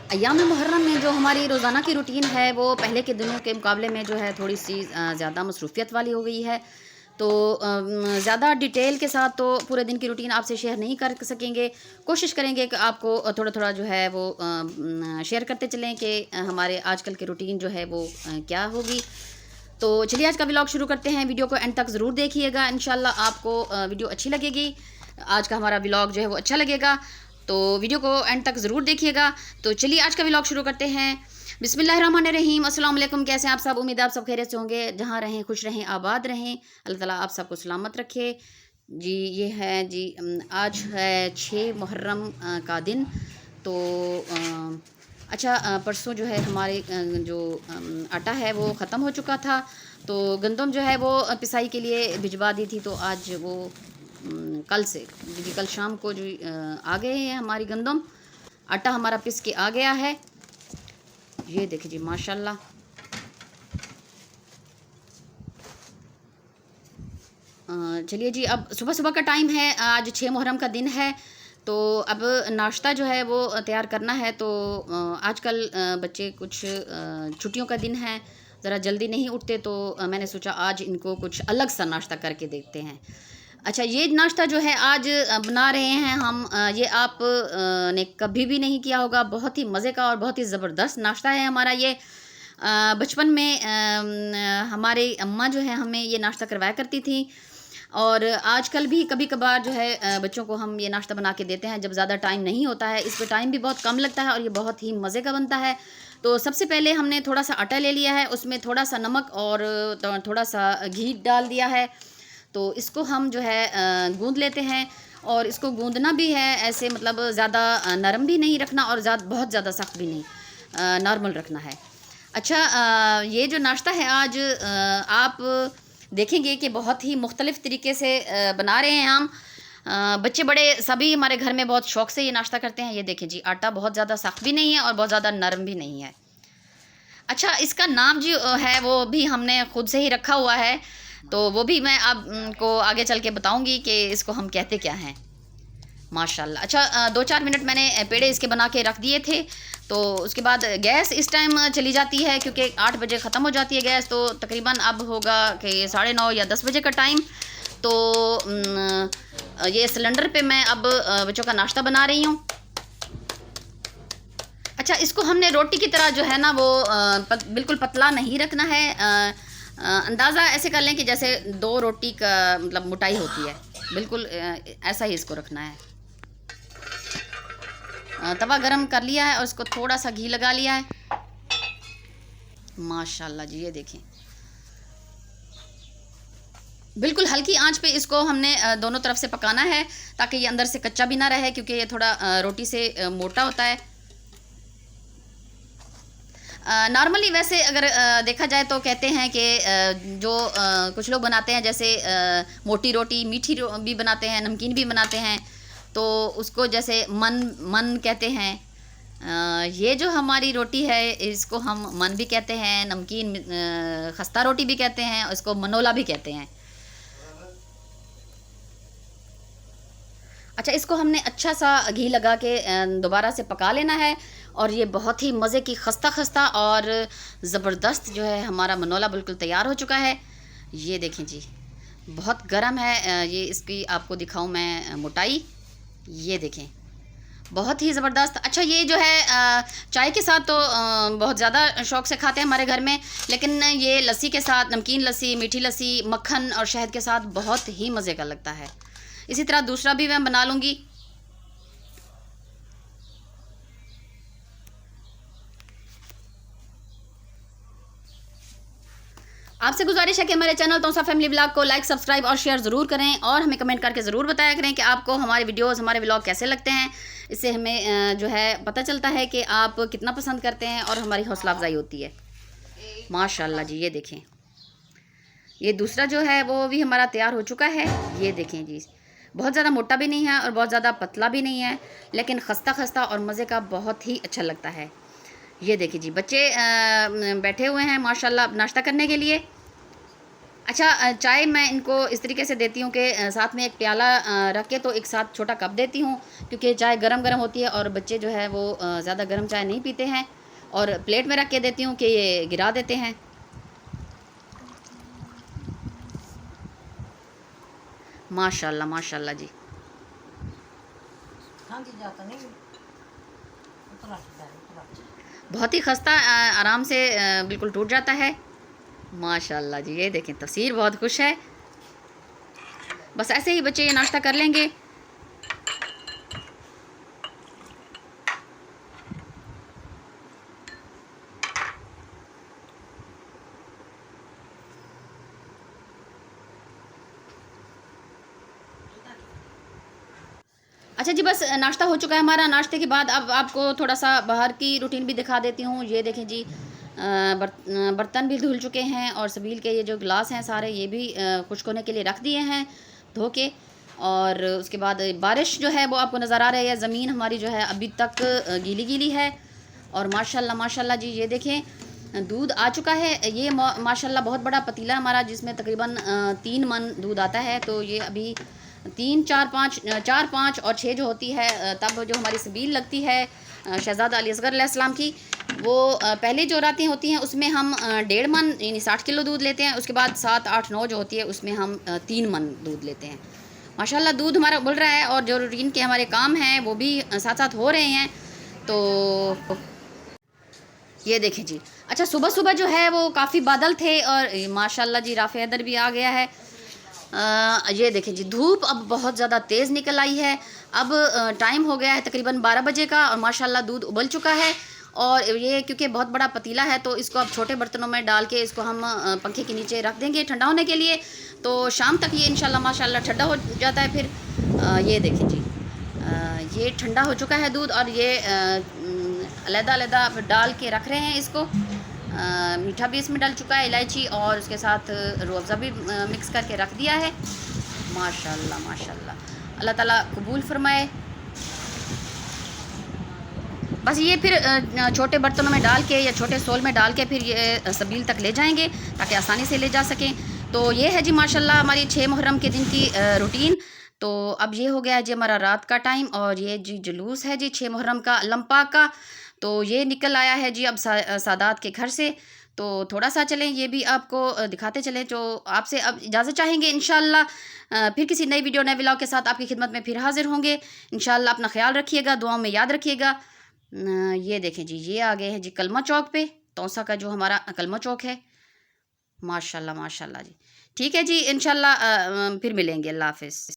अय्याम मुहर्रम में जो हमारी रोज़ाना की रूटीन है वो पहले के दिनों के मुकाबले में जो है थोड़ी सी ज़्यादा मसरूफ़ियत वाली हो गई है। तो ज़्यादा डिटेल के साथ तो पूरे दिन की रूटीन आपसे शेयर नहीं कर सकेंगे। कोशिश करेंगे कि आपको थोड़ा-थोड़ा जो है वो शेयर करते चलें कि हमारे आजकल की रूटीन जो है वो क्या होगी। तो चलिए आज का व्लॉग शुरू करते हैं। वीडियो को एंड तक ज़रूर देखिएगा। इंशाल्लाह आपको वीडियो अच्छी लगेगी। आज का हमारा व्लॉग जो है वो अच्छा लगेगा। तो वीडियो को एंड तक ज़रूर देखिएगा। तो चलिए आज का व्लॉग शुरू करते हैं। बिस्मिल्लाहिर्रहमानिर्रहीम। अस्सलाम वालेकुम। कैसे हैं आप सब? उम्मीद है आप सब खैरियत से होंगे। जहाँ रहें खुश रहें, आबाद रहें। अल्लाह ताला आप सबको सलामत रखे। जी ये है जी आज है 6 मुहर्रम का दिन। तो अच्छा परसों जो है हमारे जो आटा है वो ख़त्म हो चुका था। तो गंदम जो है वो पिसाई के लिए भिजवा दी थी। तो आज वो कल से जी कल शाम को जो आ गए हैं हमारी गंदम। आटा हमारा पिस के आ गया है। ये देखिए जी माशाल्लाह। चलिए जी अब सुबह सुबह का टाइम है। आज 6 मुहर्रम का दिन है। तो अब नाश्ता जो है वो तैयार करना है। तो आजकल बच्चे कुछ छुट्टियों का दिन है, ज़रा जल्दी नहीं उठते। तो मैंने सोचा आज इनको कुछ अलग सा नाश्ता करके देखते हैं। अच्छा ये नाश्ता जो है आज बना रहे हैं हम। ये आप ने कभी भी नहीं किया होगा। बहुत ही मज़े का और बहुत ही ज़बरदस्त नाश्ता है हमारा ये। बचपन में हमारे अम्मा जो है हमें ये नाश्ता करवाया करती थी। और आजकल भी कभी-कभार जो है बच्चों को हम ये नाश्ता बना के देते हैं जब ज़्यादा टाइम नहीं होता है। इस पे टाइम भी बहुत कम लगता है और ये बहुत ही मज़े का बनता है। तो सबसे पहले हमने थोड़ा-सा आटा ले लिया है, उसमें थोड़ा-सा नमक और थोड़ा-सा घी डाल दिया है। तो इसको हम जो है गूँध लेते हैं। और इसको गूँधना भी है ऐसे, मतलब ज़्यादा नरम भी नहीं रखना और बहुत ज़्यादा सख्त भी नहीं, नॉर्मल रखना है। अच्छा ये जो नाश्ता है आज आप देखेंगे कि बहुत ही मुख्तलिफ़ तरीके से बना रहे हैं हम। बच्चे बड़े सभी हमारे घर में बहुत शौक़ से ये नाश्ता करते हैं। ये देखें जी आटा बहुत ज़्यादा सख्त भी नहीं है और बहुत ज़्यादा नरम भी नहीं है। अच्छा इसका नाम जो है वो भी हमने खुद से ही रखा हुआ है। तो वो भी मैं आपको आगे चल के बताऊँगी कि इसको हम कहते क्या हैं। माशाल्लाह। अच्छा 2-4 मिनट मैंने पेड़े इसके बना के रख दिए थे। तो उसके बाद गैस इस टाइम चली जाती है क्योंकि 8 बजे ख़त्म हो जाती है गैस। तो तकरीबन अब होगा कि 9:30 या 10 बजे का टाइम। तो ये सिलेंडर पे मैं अब बच्चों का नाश्ता बना रही हूँ। अच्छा इसको हमने रोटी की तरह जो है ना वो बिल्कुल पतला नहीं रखना है। अंदाज़ा ऐसे कर लें कि जैसे 2 रोटी का मतलब मोटाई होती है, बिल्कुल ऐसा ही इसको रखना है। तवा गरम कर लिया है और इसको थोड़ा सा घी लगा लिया है। माशाल्लाह जी ये देखें, बिल्कुल हल्की आंच पे इसको हमने दोनों तरफ से पकाना है ताकि ये अंदर से कच्चा भी ना रहे, क्योंकि ये थोड़ा रोटी से मोटा होता है। नॉर्मली वैसे अगर देखा जाए तो कहते हैं कि जो कुछ लोग बनाते हैं जैसे मोटी रोटी मीठी भी बनाते हैं, नमकीन भी बनाते हैं। तो उसको जैसे मन मन कहते हैं। ये जो हमारी रोटी है इसको हम मन भी कहते हैं, नमकीन खस्ता रोटी भी कहते हैं, इसको मनोला भी कहते हैं। अच्छा इसको हमने अच्छा सा घी लगा के दोबारा से पका लेना है। और ये बहुत ही मज़े की खस्ता खस्ता और ज़बरदस्त जो है हमारा मनोला बिल्कुल तैयार हो चुका है। ये देखें जी बहुत गर्म है। ये इसकी आपको दिखाऊं मैं मोटाई। ये देखें बहुत ही ज़बरदस्त। अच्छा ये जो है चाय के साथ तो बहुत ज़्यादा शौक़ से खाते हैं हमारे घर में, लेकिन ये लस्सी के साथ, नमकीन लस्सी, मीठी लस्सी, मक्खन और शहद के साथ बहुत ही मज़े का लगता है। इसी तरह दूसरा भी मैं बना लूँगी। आपसे गुजारिश है कि हमारे चैनल तोसा फैमिली व्लॉग को लाइक, सब्सक्राइब और शेयर ज़रूर करें और हमें कमेंट करके ज़रूर बताया करें कि आपको हमारे वीडियोस, हमारे व्लॉग कैसे लगते हैं। इससे हमें जो है पता चलता है कि आप कितना पसंद करते हैं और हमारी हौसला अफजाई होती है। माशाल्लाह जी ये देखें, ये दूसरा जो है वो भी हमारा तैयार हो चुका है। ये देखें जी बहुत ज़्यादा मोटा भी नहीं है और बहुत ज़्यादा पतला भी नहीं है, लेकिन खस्ता खस्ता और मज़े का बहुत ही अच्छा लगता है। ये देखिए जी बच्चे बैठे हुए हैं माशाल्लाह नाश्ता करने के लिए। अच्छा, चाय मैं इनको इस तरीके से देती हूँ कि साथ में एक प्याला रख के तो एक साथ छोटा कप देती हूँ, क्योंकि चाय गरम गरम होती है और बच्चे जो है वो ज़्यादा गर्म चाय नहीं पीते हैं। और प्लेट में रख के देती हूँ कि ये गिरा देते हैं। माशाल्लाह माशाल्लाह जी। बहुत ही खस्ता आराम से बिल्कुल टूट जाता है। माशाल्लाह जी, ये देखें तस्वीर बहुत खुश है। बस ऐसे ही बच्चे ये नाश्ता कर लेंगे। अच्छा जी, बस नाश्ता हो चुका है हमारा। नाश्ते के बाद अब आपको थोड़ा सा बाहर की रूटीन भी दिखा देती हूँ। ये देखें जी, बर्तन भी धुल चुके हैं और सबील के ये जो गिलास हैं सारे ये भी खुश्क होने के लिए रख दिए हैं धो के। और उसके बाद बारिश जो है वो आपको नज़र आ रही है, ज़मीन हमारी जो है अभी तक गीली गीली है। और माशाल्लाह माशाल्लाह जी, ये देखें दूध आ चुका है। ये माशाल्लाह बहुत बड़ा पतीला हमारा, जिसमें तकरीबन 3 मन दूध आता है। तो ये अभी 3 4 5 और 6 जो होती है तब जो हमारी सबील लगती है शहज़ादा अली असगर अलैहिस्सलाम की, वो पहले जो रातें होती हैं उसमें हम 1.5 मन यानी 60 किलो दूध लेते हैं। उसके बाद 7 8 9 जो होती है उसमें हम 3 मन दूध लेते हैं। माशाल्लाह दूध हमारा उबल रहा है और जो रूटीन के हमारे काम हैं वो भी साथ साथ हो रहे हैं। तो ये देखें जी। अच्छा, सुबह सुबह जो है वो काफ़ी बादल थे और माशाल्लाह जी राफ़ हैदर भी आ गया है। ये देखें जी, धूप अब बहुत ज़्यादा तेज़ निकल आई है। अब टाइम हो गया है तकरीबन 12 बजे का और माशाल्लाह दूध उबल चुका है। और ये क्योंकि बहुत बड़ा पतीला है तो इसको अब छोटे बर्तनों में डाल के इसको हम पंखे के नीचे रख देंगे ठंडा होने के लिए। तो शाम तक ये इंशाल्लाह माशाल्लाह ठंडा हो जाता है। फिर ये देखें जी, ये ठंडा हो चुका है दूध और ये अलग-अलग फिर डाल के रख रहे हैं इसको। मीठा भी इसमें डल चुका है, इलायची, और उसके साथ रूह अफ़ज़ा भी मिक्स करके रख दिया है। माशाल्लाह माशाल्लाह, अल्लाह ताला कबूल फरमाए। बस ये फिर छोटे बर्तनों में डाल के या छोटे सोल में डाल के फिर ये सबील तक ले जाएंगे ताकि आसानी से ले जा सकें। तो ये है जी माशाल्लाह हमारी 6 मुहर्रम के दिन की रूटीन। तो अब ये हो गया है जी हमारा रात का टाइम और ये जी जुलूस है जी 6 मुहर्रम का लंपा का। तो ये निकल आया है जी अब सादात के घर से। तो थोड़ा सा चलें ये भी आपको दिखाते चलें। जो आपसे अब इजाज़त चाहेंगे इंशाल्लाह, फिर किसी नई वीडियो नए व्लॉग के साथ आपकी खिदमत में फिर हाजिर होंगे इंशाल्लाह। अपना ख्याल रखिएगा, दुआओं में याद रखिएगा। ये देखें जी, ये आ गए हैं जी कलमा चौक पे, तौसा का जो हमारा कलमा चौक है। माशाल्लाह माशाल्लाह जी। ठीक है जी, इंशाल्लाह फिर मिलेंगे। अल्लाह हाफ़िज़।